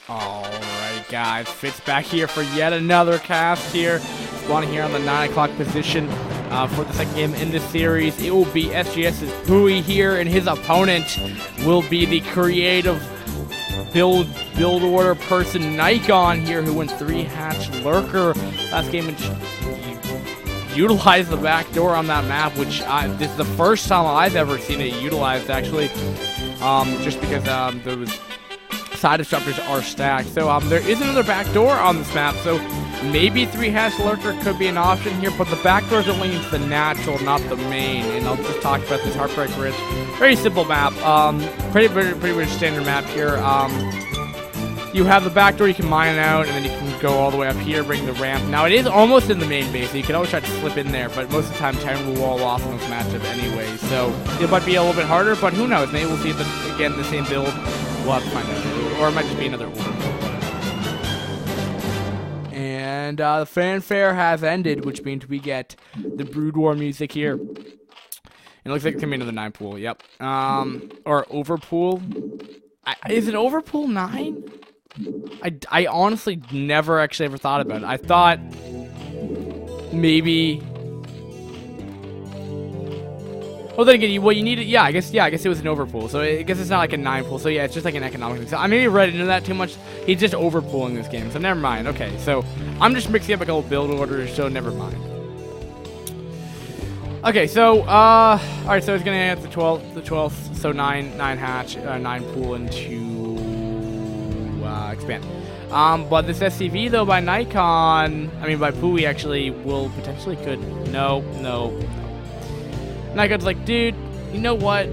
Alright guys, Fitz back here for yet another cast here. Spawning here on the 9 o'clock position for the second game in this series. It will be SGS's Puyi here, and his opponent will be the creative build order person Nikon here, who went 3-hatch lurker last game and utilized the back door on that map, which this is the first time I've ever seen it utilized actually, just because there was side disruptors are stacked. So there is another back door on this map, so maybe 3-hatch lurker could be an option here, but the back door is only into the natural, not the main. And I'll just talk about this Heartbreak Ridge. Very simple map, pretty much standard map here. You have the back door, you can mine it out, and then you can go all the way up here, bring the ramp. Now it is almost in the main base, so you can always try to slip in there, but most of the time time will wall off in this matchup anyway, so it might be a little bit harder, but who knows, maybe we'll see again the same build. We'll have to find out, or it might just be another order. And the fanfare has ended, which means we get the Brood War music here. It looks like it's gonna be another 9 pool, yep. Or overpool. Is it overpool 9? I honestly never actually ever thought about it. I thought maybe. Well, then again, you need it. Yeah, I guess it was an overpool. So I guess it's not like a 9 pool. So yeah, it's just like an economic thing. So I maybe read into that too much. He's just overpooling this game. So never mind. Okay, so I'm just mixing up a couple build orders. So never mind. Okay, so all right. So it's gonna add the 12th. So 9 hatch, 9 pool into expand. But this SCV though by Nikon, by Puyi actually will potentially could. No. Nikon's like, dude, you know what?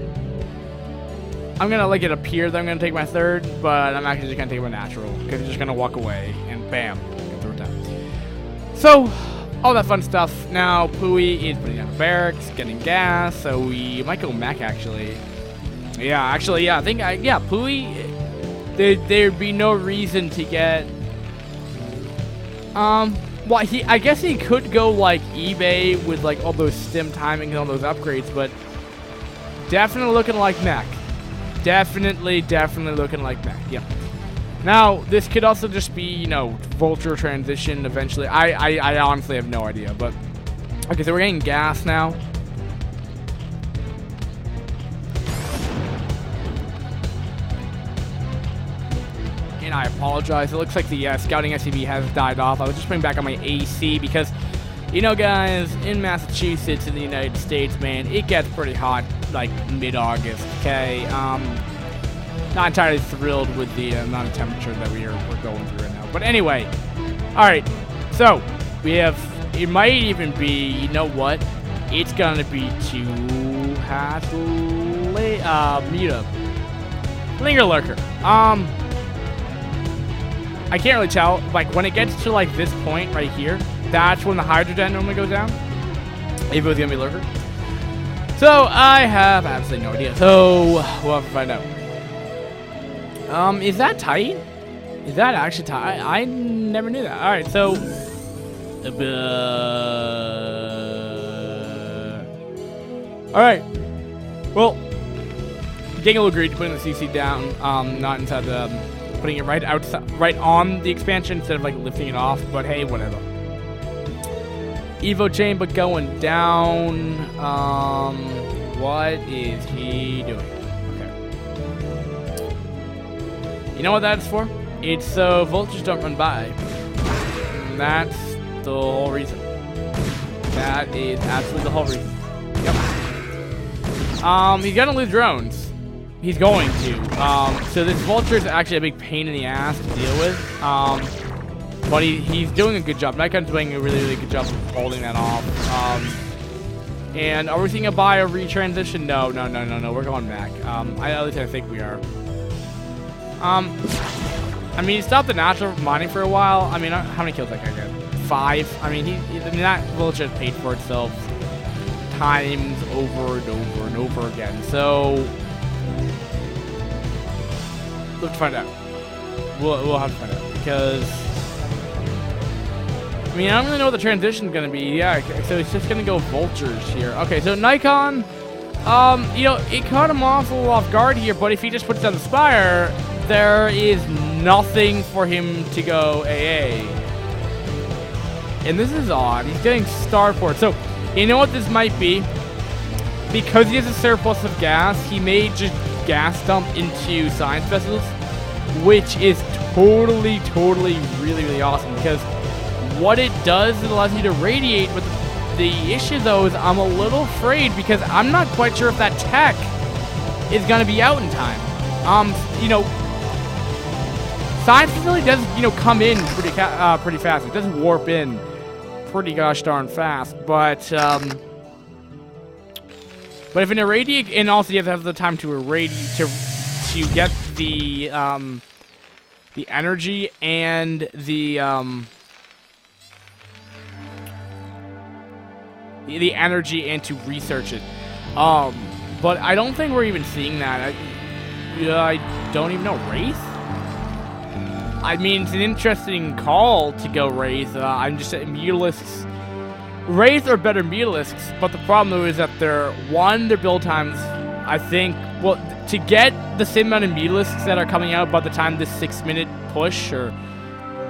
I'm gonna let it appear that I'm gonna take my 3rd, but I'm actually just gonna take my natural because he's just gonna walk away and bam, throw it down. So all that fun stuff. Now Puyi is putting down barracks, getting gas, so we might go mech actually. Yeah, actually, yeah, I think Puyi. There'd be no reason to get. Well, I guess he could go like eBay with like all those stim timing and all those upgrades, but definitely looking like mech. Definitely looking like mech. Yeah. Now this could also just be, vulture transition eventually. I honestly have no idea, but okay. So we're getting gas now. And I apologize. It looks like the scouting SCV has died off. I was just putting back on my AC because, guys, in Massachusetts, in the United States, man, it gets pretty hot, like mid-August. Okay, not entirely thrilled with the amount of temperature that we're going through right now. But anyway, all right. So we have. It might even be. You know what? It's gonna be 2-hatch meetup. Linger lurker. I can't really tell. Like, when it gets to, like, this point right here, that's when the hydrogen normally goes down. If it was going to be lurker. So, I have absolutely no idea. So, we'll have to find out. Is that tight? Is that actually tight? I never knew that. Alright, so. Alright. Well, Dingle agreed to putting the CC down, not inside the. Putting it right outside, right on the expansion instead of like lifting it off. But hey, whatever. Evo chamber going down. What is he doing? Okay. You know what that's for? It's so vultures don't run by. And that's the whole reason. That is absolutely the whole reason. Yep. He's gonna lose drones. He's going to. So this vulture is actually a big pain in the ass to deal with. But he's doing a good job. Nikon's doing a really good job of holding that off. And are we seeing a buy or retransition? No. We're going back. At least I think we are. He stopped the natural mining for a while. How many kills that guy get? 5. That vulture has paid for itself times over and over again. So. We'll have to find out. We'll have to find out because I don't really know what the transition's gonna be. Yeah, so it's just gonna go vultures here. Okay, so Nikon, it caught him off a little off guard here, but if he just puts down the spire, there is nothing for him to go AA. And this is odd. He's getting starport. So, you know what this might be? Because he has a surplus of gas, he may just gas dump into science vessels, which is totally, really awesome. Because what it does, it allows you to radiate. But the issue, though, is I'm a little afraid because I'm not quite sure if that tech is going to be out in time. You know, science facility does, you know, come in pretty fast. It does warp in pretty gosh darn fast, but if an irradiate, and also you have to have the time to irradiate to get the energy and the energy and to research it. But I don't think we're even seeing that. I don't even know. Wraith? I mean, it's an interesting call to go Wraith. I'm just saying, Mutalisks. Wraith are better Mutalisks, but the problem though is that their build times, I think, well, to get the same amount of Mutalisks that are coming out by the time this 6-minute push, or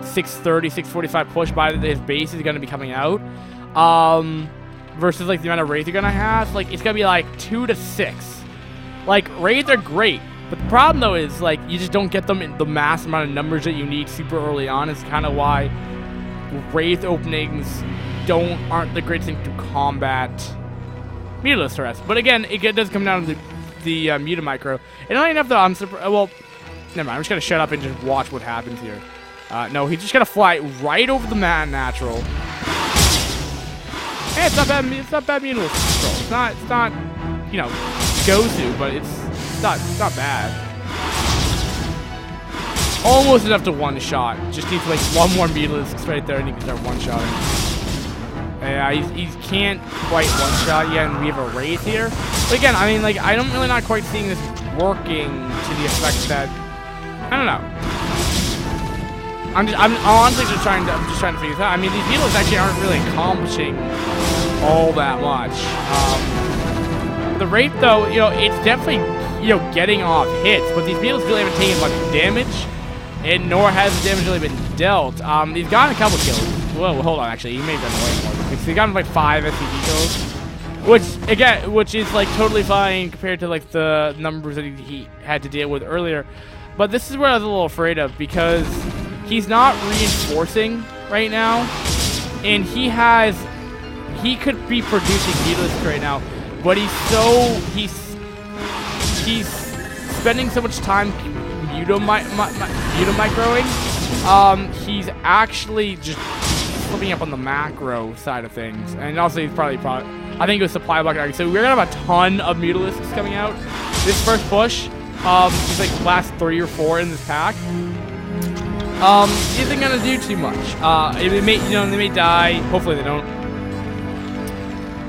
6:30, 6:45 push by his base is going to be coming out, versus like the amount of Wraith you're going to have, like, it's going to be like 2 to 6. Like, Wraith are great. But the problem, though, is, like, you just don't get them in the mass amount of numbers that you need super early on. It's kind of why Wraith openings aren't the greatest thing to combat Mutalisk threats. But again, it does come down to the Mutamicro. And not enough, though, I'm surprised. Well, never mind. I'm just going to shut up and just watch what happens here. No, he's just going to fly right over the natural. Hey, it's not bad Mutalisk control. It's not, you know, go-to, but it's not bad. Almost enough to one-shot. Just needs like one more Mutalisk right there and he can start one-shotting. Yeah, he can't quite one-shot yet, and we have a Wraith here. But again, I mean, like, I'm really not quite seeing this working to the effect that, I don't know. I'm honestly just trying to figure this out. I mean, these Mutalisks actually aren't really accomplishing all that much. The Wraith, though, you know, it's definitely, you know, getting off hits, but these Beetles really haven't taken much damage, and nor has the damage really been dealt. He's gotten a couple kills. Whoa, hold on, actually, he may have done way more. He's gotten like 5 SCP kills, which is like totally fine compared to like the numbers that he had to deal with earlier. But this is what I was a little afraid of, because he's not reinforcing right now, and he could be producing Beetles right now. But he's spending so much time mutamicroing. He's actually just flipping up on the macro side of things, and also he's probably I think it was supply block. So we're gonna have a ton of Mutalisks coming out this first push. He's like last 3 or 4 in this pack. Isn't gonna do too much. They may die. Hopefully they don't.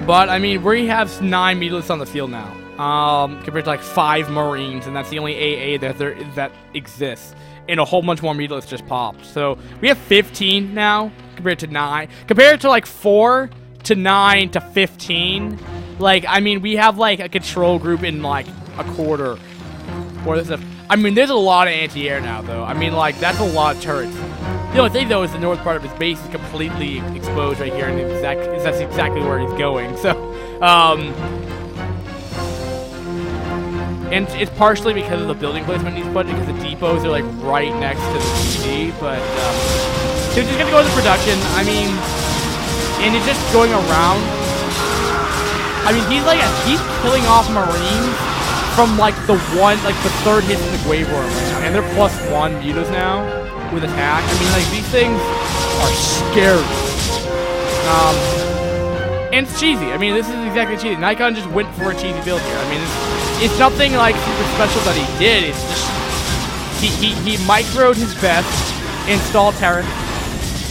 But, I mean, we have 9 Mutalisks on the field now, compared to, like, 5 Marines, and that's the only AA that exists. And a whole bunch more Mutalisks just popped. So, we have 15 now, compared to 9. Compared to, like, 4 to 9 to 15, like, I mean, we have, like, a control group in, like, a quarter. Or this stuff. I mean, there's a lot of anti-air now, though. I mean, like, that's a lot of turrets. The only thing, though, is the north part of his base is completely exposed right here, and that's exactly where he's going. So, and it's partially because of the building placement he's put, because the depots are, like, right next to the CD, but, so he's just gonna go into production. I mean, and he's just going around. I mean, he's killing off Marines from, like, the third hit in the Grave Worm right now, and they're +1 mutas now with attack. I mean, like, these things are scary. And it's cheesy. I mean, this is exactly cheesy. Nikon just went for a cheesy build here. I mean, it's nothing, like, super special that he did. It's just, he microed his best, installed Terran,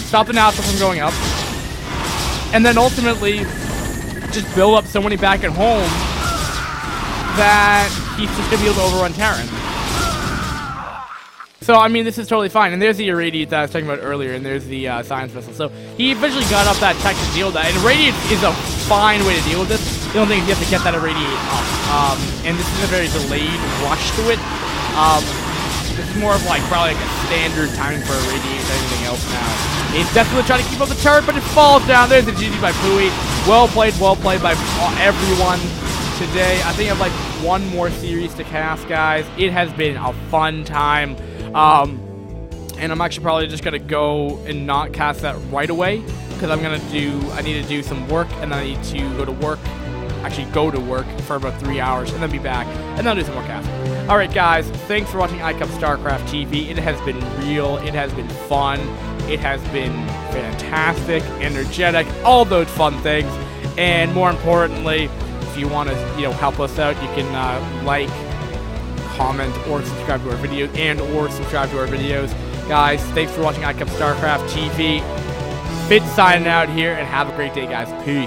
stopped the natural from going up, and then ultimately just build up so many back at home that he's just going to be able to overrun Terran. So, I mean, this is totally fine. And there's the Irradiate that I was talking about earlier, and there's the Science Vessel. So, he eventually got up that tech to deal with that. And Irradiate is a fine way to deal with this. The only thing is you have to get that Irradiate up. And this is a very delayed rush to it. This is more of like probably like a standard timing for a radiate than anything else now. He's definitely trying to keep up the turret, but it falls down. There's the GG by Puyi. Well played by everyone today. I think I have like one more series to cast, guys. It has been a fun time. And I'm actually probably just gonna go and not cast that right away because I need to do some work, and then I need to go to work for about 3 hours and then be back and then I'll do some more casting. Alright guys, thanks for watching iCup StarCraft TV. It has been real, it has been fun, it has been fantastic, energetic, all those fun things. And more importantly, if you want to help us out, you can like, comment, or subscribe to our videos. Guys, thanks for watching iCup StarCraft TV. Fitz signing out here, and have a great day, guys. Peace.